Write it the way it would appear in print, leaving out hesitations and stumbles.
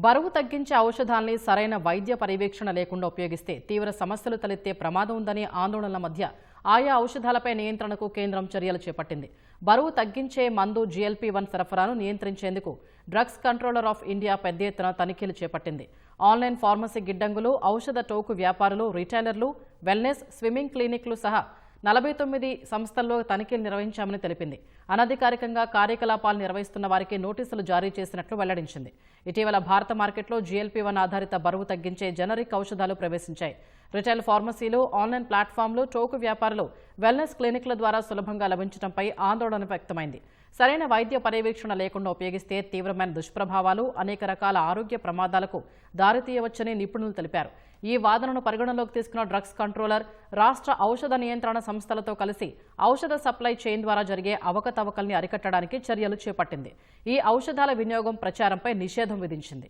బరువు తగ్గించే ఔషధాల్ని సరైన వైద్య పర్యవేక్షణ లేకుండా ఉపయోగిస్తే తీవ్ర సమస్యలు తలెత్తే ప్రమాదం ఉందని ఆందోళనల మధ్య ఆయా ఔషధాలపై నియంత్రణకు కేంద్రం చర్యలు చేపట్టింది. బరువు తగ్గించే మందు GLP-1 సరఫరాను నియంత్రించేందుకు డ్రగ్స్ కంట్రోలర్ ఆఫ్ ఇండియా పెద్ద ఎత్తున తనిఖీలు చేపట్టింది. ఆన్లైన్ ఫార్మసీ గిడ్డంగులు, ఔషధ టోకు వ్యాపారులు, రిటైలర్లు, వెల్నెస్, స్విమ్మింగ్ క్లినిక్లు సహా 49 సంస్థల్లో తనిఖీలు నిర్వహించామని తెలిపింది. అనధికారికంగా కార్యకలాపాలు నిర్వహిస్తున్న వారికి నోటీసులు జారీ చేసినట్లు వెల్లడించింది. ఇటీవల భారత మార్కెట్లో GLP-1 ఆధారిత బరువు తగ్గించే జనరిక్ ఔషధాలు ప్రవేశించాయి. రిటైల్ ఫార్మసీలు, ఆన్లైన్ ప్లాట్ఫామ్లు, టోకు వ్యాపారులు, వెల్నెస్ క్లినిక్ల ద్వారా సులభంగా లభించడంపై ఆందోళన వ్యక్తమైంది. సరైన వైద్య పర్యవేక్షణ లేకుండా ఉపయోగిస్తే తీవ్రమైన దుష్ప్రభావాలు, అనేక రకాల ఆరోగ్య ప్రమాదాలకు దారితీయవచ్చని నిపుణులు తెలిపారు. ఈ వాదనను పరిగణలోకి తీసుకున్న డ్రగ్స్ కంట్రోలర్ రాష్ట్ర ఔషధ నియంత్రణ సంస్థలతో కలిసి ఔషధ సప్లై చైన్ ద్వారా జరిగే అవకతవకల్ని అరికట్టడానికి చర్యలు చేపట్టింది. ఈ ఔషధాల వినియోగం, ప్రచారంపై నిషేధం విధించింది.